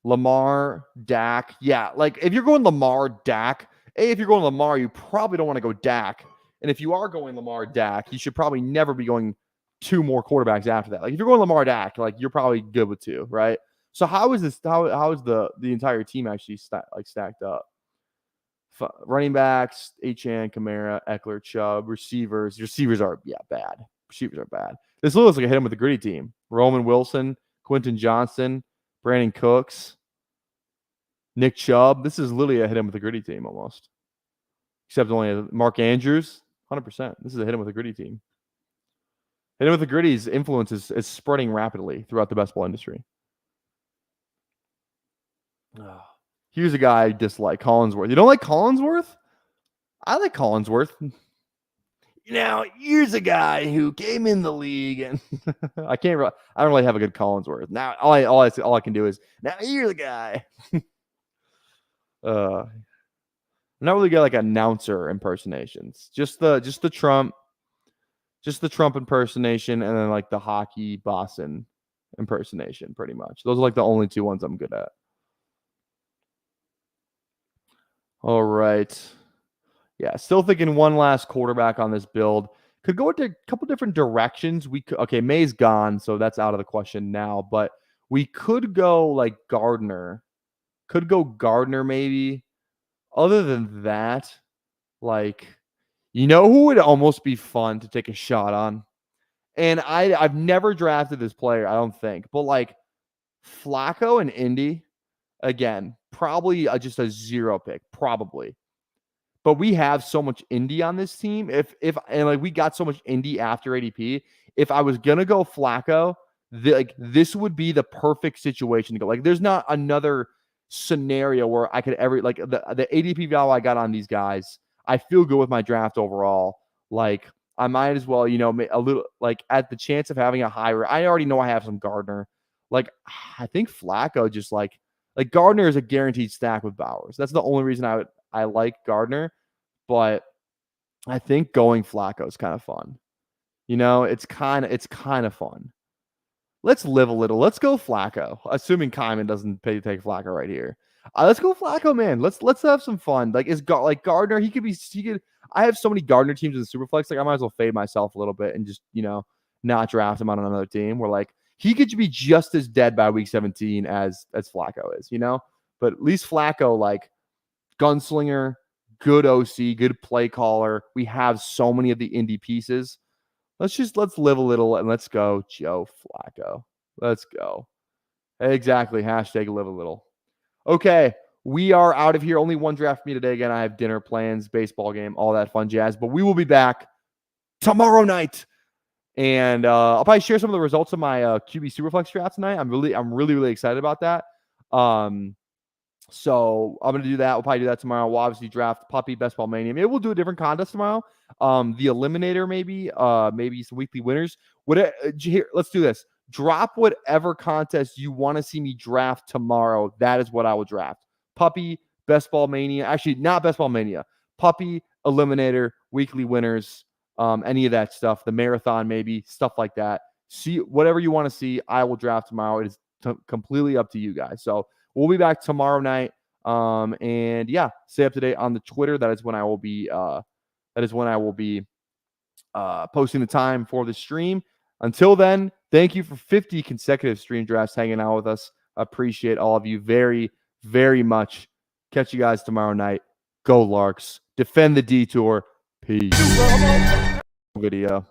[SPEAKER 1] Lamar, Dak. Yeah, like if you're going Lamar, Dak, if you're going Lamar, you probably don't want to go Dak. And if you are going Lamar, Dak, you should probably never be going 2 more quarterbacks after that. Like if you're going Lamar, Dak, like you're probably good with 2, right? So how is this? How is the entire team actually stacked up? Running backs, Achane, Kamara, Eckler, Chubb. Receivers are bad. Receivers are bad. This looks like a hit him with the gritty team. Roman Wilson, Quentin Johnston, Brandon Cooks, Nick Chubb. This is literally a hit him with the gritty team almost. Except only Mark Andrews, 100%. This is a hit him with a gritty team. Hit him with the gritty's influence is spreading rapidly throughout the best ball industry. Here's a guy I dislike, Collinsworth. You don't like Collinsworth? I like Collinsworth. Now, here's a guy who came in the league and I don't really have a good Collinsworth. Now, all I can do is, now here's a guy. I'm not really good like announcer impersonations. Just the Trump impersonation and then like the hockey Boston impersonation pretty much. Those are like the only 2 ones I'm good at. All right. Yeah, still thinking one last quarterback on this build. Could go into a couple different directions. Okay, May's gone, so that's out of the question now. But we could go like Gardner. Could go Gardner maybe. Other than that, like, you know who would almost be fun to take a shot on? And I've never drafted this player, I don't think. But like Flacco and Indy, again, probably just a 0 pick, probably. But we have so much Indy on this team. We got so much Indy after ADP. If I was gonna go Flacco, this would be the perfect situation to go. Like, there's not another scenario where I could ever like the ADP value I got on these guys. I feel good with my draft overall. Like, I might as well, a little like at the chance of having a higher. I already know I have some Gardner. Like, I think Flacco just like Gardner is a guaranteed stack with Bowers. That's the only reason I like Gardner, but I think going Flacco is kind of fun. It's kind of fun. Let's live a little. Let's go Flacco. Assuming Kyman doesn't pay to take Flacco right here. Let's go Flacco, man. Let's have some fun. Like, Gardner? He could. I have so many Gardner teams in the Superflex. Like, I might as well fade myself a little bit and just not draft him on another team. Where like he could be just as dead by week 17 as Flacco is. But at least Flacco, like, gunslinger, good OC, good play caller. We have so many of the indie pieces. Let's live a little and let's go Joe Flacco. Let's go. Exactly. Hashtag live a little. Okay. We are out of here. Only one draft for me today. Again, I have dinner plans, baseball game, all that fun jazz. But we will be back tomorrow night. And I'll probably share some of the results of my QB Superflex draft tonight. I'm really excited about that. So I'm going to do that. We'll probably do that tomorrow. We'll obviously draft Puppy, Best Ball Mania. Maybe we'll do a different contest tomorrow. The Eliminator, maybe some weekly winners. Let's do this. Drop whatever contest you want to see me draft tomorrow. That is what I will draft. Puppy, Best Ball Mania. Actually, not Best Ball Mania. Puppy, Eliminator, weekly winners, any of that stuff. The marathon, maybe, stuff like that. See whatever you want to see, I will draft tomorrow. It is completely up to you guys. So we'll be back tomorrow night. And yeah, stay up to date on the Twitter. That is when I will be posting the time for the stream. Until then, thank you for 50 consecutive stream drafts hanging out with us. Appreciate all of you very, very much. Catch you guys tomorrow night. Go Larks. Defend the detour. Peace. Video.